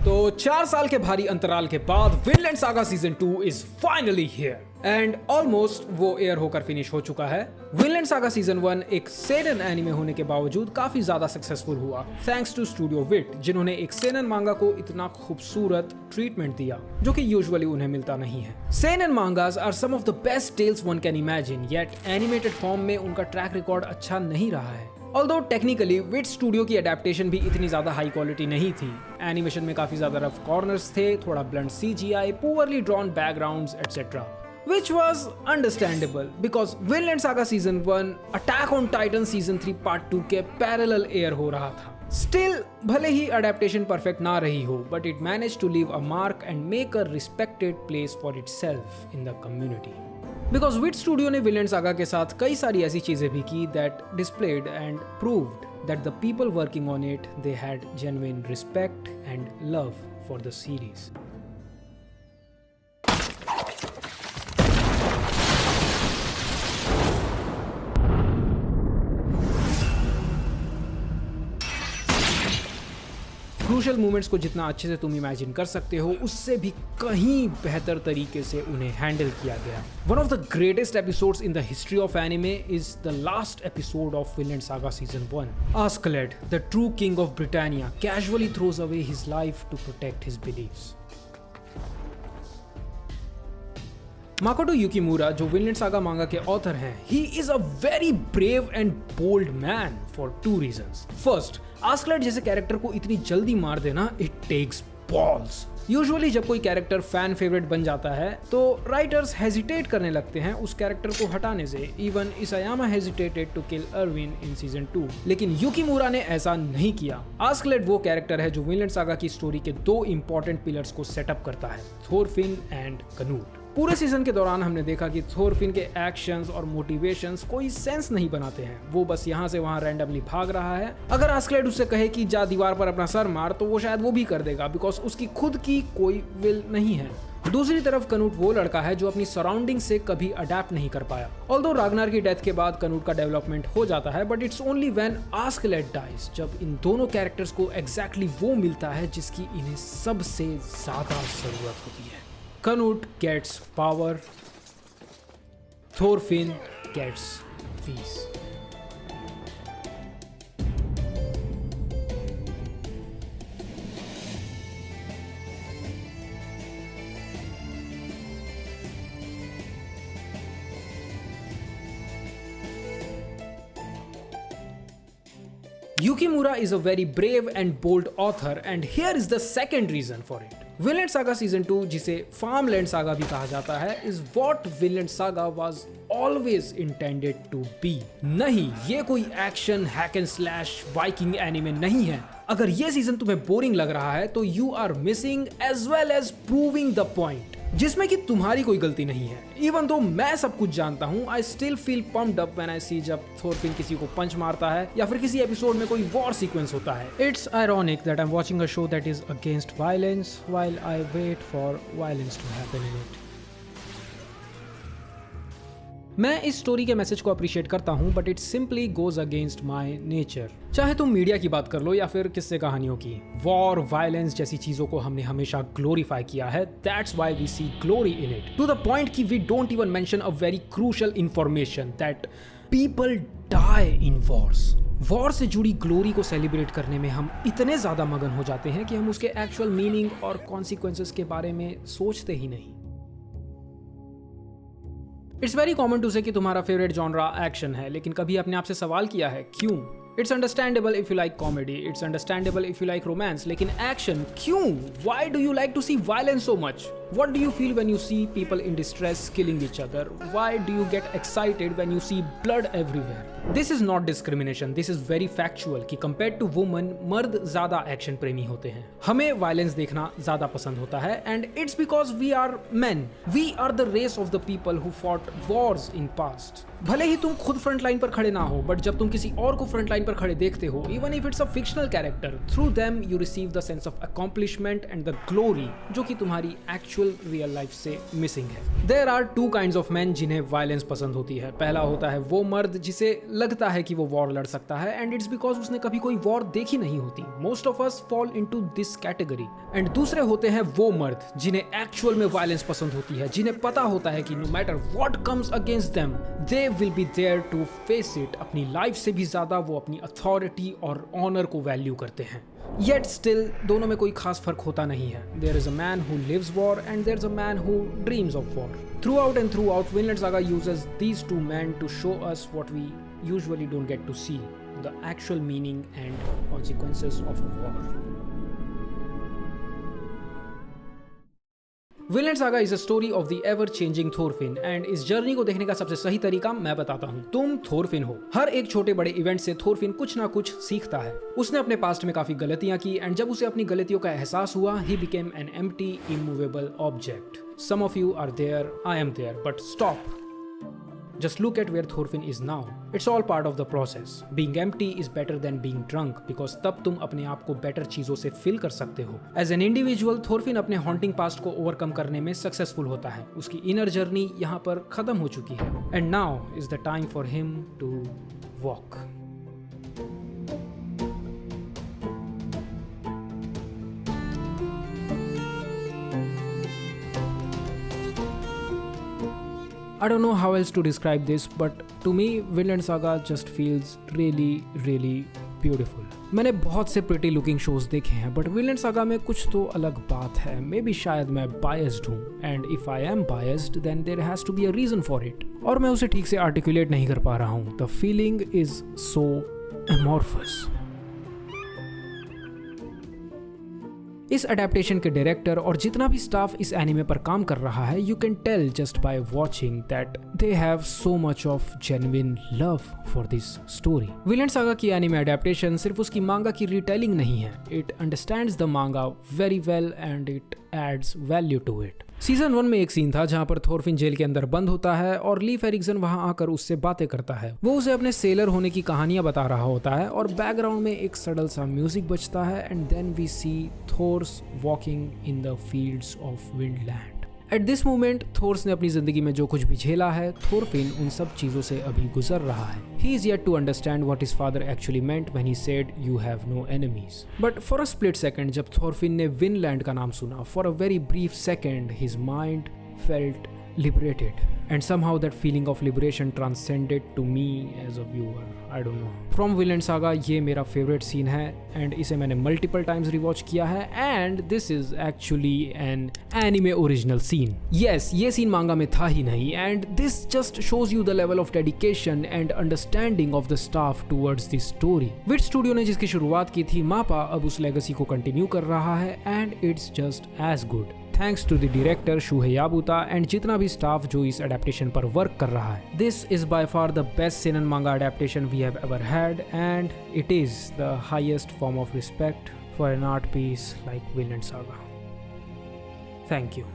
तो 4 साल के भारी अंतराल के बाद Vinland Saga season 2 is finally here and almost वो एयर होकर फिनिश हो चुका है। विनलैंड सागा सीजन 1 एक सेनन एनिमे होने के बावजूद काफी ज्यादा सक्सेसफुल हुआ थैंक्स टू स्टूडियो विट, जिन्होंने एक सेनन मांगा को इतना खूबसूरत ट्रीटमेंट दिया जो कि यूजुअली उन्हें मिलता नहीं है। Seinen mangas are some of the best tales one can imagine, yet animated form में उनका ट्रैक रिकॉर्ड अच्छा नहीं रहा है। ऑल्दो टेक्निकली विट स्टूडियो की अडेप्टेशन भी इतनी ज्यादा हाई क्वालिटी नहीं थी। एनिमेशन में काफी ज्यादा रफ कॉर्नर्स थे, थोड़ा blunt CGI, poorly drawn backgrounds etcetera, which was understandable because Vinland Saga Season 1 Attack on Titan Season 3 Part 2 के पैरेलल एयर हो रहा था। Still, भले ही अडेप्टेशन परफेक्ट ना रही हो, but it managed to leave a mark and make a respected place for itself in the community. Because Wit Studio ने Vinland Saga के साथ कई सारी ऐसी चीजें भी की that displayed and proved that the people working on it they had genuine respect and love for the series. Crucial movements को जितना अच्छे से तुम इमेजिन कर सकते हो उससे भी कहीं बेहतर तरीके से उन्हें हैंडल किया गया। One of the greatest episodes in the history of anime is the last episode of Vinland Saga season 1। Askeladd, the true king of Britannia, casually throws away his life to protect his beliefs. Makoto Yukimura, जो Vinland Saga manga के author हैं, he is a very brave and bold man for 2 reasons. First, Askeladd जैसे character को इतनी जल्दी मार देना, it takes balls. Usually जब कोई कैरेक्टर फैन फेवरेट बन जाता है तो राइटर्स हेजिटेट करने लगते हैं उस कैरेक्टर को हटाने से। Even Isayama hesitated to kill Erwin in season 2, लेकिन युकिमुरा ने ऐसा नहीं किया। आस्कलेड वो कैरेक्टर है जो विनलैंड सागा की स्टोरी के 2 इंपॉर्टेंट पिलर्स को सेटअप करता है, थोरफिन एंड कनूट। पूरे सीजन के दौरान हमने देखा कि थोरफिन के एक्शंस और मोटिवेशंस कोई सेंस नहीं बनाते हैं, वो बस यहाँ से वहाँ रैंडमली भाग रहा है। अगर आस्कलेड उससे कहे कि जा दीवार पर अपना सर मार, तो वो शायद वो भी कर देगा बिकॉज उसकी खुद की कोई विल नहीं है। दूसरी तरफ कनूट वो लड़का है जो अपनी सराउंडिंग से कभी अडेप्ट नहीं कर पाया। ऑल्दो रागनार की डेथ के बाद कनूट का डेवलपमेंट हो जाता है, but it's only when Askeladd dies, जब इन दोनों कैरेक्टर्स को एग्जैक्टली वो मिलता है जिसकी इन्हें सबसे ज्यादा जरूरत होती है। Canute gets power, Thorfinn gets peace. Yukimura is a very brave and bold author, and here is the second reason for it. Vinland Saga season 2, जिसे फार्मलैंड सागा भी कहा जाता है, is what Vinland Saga was always intended to be. नहीं, ये कोई action hack and slash Viking anime नहीं है। अगर ये सीजन तुम्हें बोरिंग लग रहा है तो you are missing as well as proving the point, जिसमें कि तुम्हारी कोई गलती नहीं है। इवन दो मैं सब कुछ जानता हूँ, I still feel pumped up when I see जब थोरफिन किसी को पंच मारता है या फिर किसी एपिसोड में कोई वॉर सीक्वेंस होता है। It's ironic that I am watching a show that is against violence while I wait for violence to happen in it. मैं इस स्टोरी के मैसेज को अप्रिशिएट करता हूं, but it simply goes against my nature. चाहे तुम media की बात कर लो या फिर किस्से कहानियों की, वॉर, वायलेंस जैसी चीजों को हमने हमेशा ग्लोरीफाई किया है। That's why we see glory in it, to the point कि we don't even mention a very crucial information that people die in wars. War से जुड़ी ग्लोरी को सेलिब्रेट करने में हम इतने ज्यादा मगन हो जाते हैं कि हम उसके एक्चुअल मीनिंग और कॉन्सिक्वेंसेस के बारे में सोचते ही नहीं। इट्स वेरी कॉमन टू से कि तुम्हारा फेवरेट जॉनरा एक्शन है, लेकिन कभी अपने आप से सवाल किया है क्यों? It's understandable if you like comedy, it's understandable if you like romance, लेकिन एक्शन क्यों? Why do you like to see violence so much? What do you feel when you see people in distress killing each other? Why do you get excited when you see blood everywhere? This is not discrimination. This is very factual कि compared to women, मर्द ज़्यादा action प्रेमी होते हैं। हमें violence देखना ज़्यादा पसंद होता है, and it's because we are men. We are the race of the people who fought wars in past. भले ही तुम खुद फ्रंट लाइन पर खड़े ना हो, बट जब तुम किसी और को फ्रंट लाइन पर खड़े देखते हो, even if it's a fictional character, through them you receive the sense of accomplishment and the glory जो कि तुम्हारी actual एक्चुअल रियल लाइफ से मिसिंग है। There are two kinds of man जिन्हें वायलेंस पसंद होती है। पहला होता है वो मर्द जिसे लगता है कि वो वॉर लड़ सकता है एंड इट्स बिकॉज उसने कभी कोई वॉर देखी नहीं होती। Most of us fall into this category. And दूसरे होते हैं वो मर्द जिन्हें एक्चुअल में वायलेंस पसंद होती है, जिन्हें पता होता है कि no matter what comes against them they will be there to face it. अपनी लाइफ से भी ज्यादा वो अपनी अथॉरिटी और ऑनर को वैल्यू करते हैं। Yet still, दोनों में कोई खास फर्क होता नहीं है। There is a man who lives war and there's a man who dreams of war. Throughout and throughout, Vinland Saga uses these two men to show us what we usually don't get to see, the actual meaning and consequences of a war. Vinland Saga is a story of the ever-changing Thorfinn and इस journey को देखने का सबसे सही तरीका मैं बताता हूँ। तुम थोरफिन हो। हर एक छोटे बड़े इवेंट से थोरफिन कुछ ना कुछ सीखता है। उसने अपने पास्ट में काफी गलतियां की एंड जब उसे अपनी गलतियों का एहसास हुआ he became an empty, immovable object. Some of you are there, I am there, but stop. Just look at where Thorfinn is now. It's all part of the process. Being empty is better than being drunk because तब तुम अपने आप को better चीजों से fill कर सकते हो। As an individual, Thorfinn अपने हॉन्टिंग पास्ट को ओवरकम करने में सक्सेसफुल होता है। उसकी इनर जर्नी यहाँ पर खत्म हो चुकी है। And now is the time for him to walk. I don't know how else to describe this, but to me, Vinland Saga just feels really beautiful. मैंने बहुत से प्रिटी लुकिंग शोज देखे हैं, बट विलेंड सागा में कुछ तो अलग बात है। मे बी शायद मैं बायस्ड हूँ, and if I am biased then there has to be a reason for it, और मैं उसे ठीक से आर्टिकुलेट नहीं कर पा रहा हूँ। The feeling is so amorphous. इस अडेप्टेशन के डायरेक्टर और जितना भी स्टाफ इस एनिमे पर काम कर रहा है, you can tell just by watching that they have so much of genuine love for this story. Vinland saga की एनिमे अडेप्टेशन सिर्फ उसकी मांगा की रिटेलिंग नहीं है, it understands the manga very well and it adds value to it. Season 1 में एक scene था जहां पर थोरफिन जेल के अंदर बंद होता है और लीफ एरिक्सन वहां आकर उससे बातें करता है। वो उसे अपने सेलर होने की कहानियां बता रहा होता है और बैकग्राउंड में एक सडल सा म्यूजिक बजता है and then we see Thors walking in the fields of Vinland. At this moment Thors ने अपनी जिंदगी में जो कुछ भी झेला है, थोरफिन उन सब चीजों से अभी गुजर रहा है। He is yet to understand what his father actually meant when he said you have no enemies. But for a split second, जब थोरफिन ने विनलैंड का नाम सुना, for a very brief second, his mind felt liberated. And somehow that feeling of liberation transcended to me as a viewer. I don't know. From Vinland Saga ये मेरा favorite scene है and इसे मैंने multiple times rewatch किया है and this is actually an anime original scene. Yes, ये scene manga में था ही नहीं and this just shows you the level of dedication and understanding of the staff towards this story. Wit Studio ने जिसकी शुरुआत की थी, मापा अब उस legacy को continue कर रहा है and it's just as good. Thanks to the director Shuhei Yabuta and जितना भी staff जो इस adaptation पर work कर रहा है. This is by far the best seinen manga adaptation we have ever had and it is the highest form of respect for an art piece like Vinland Saga. Thank you.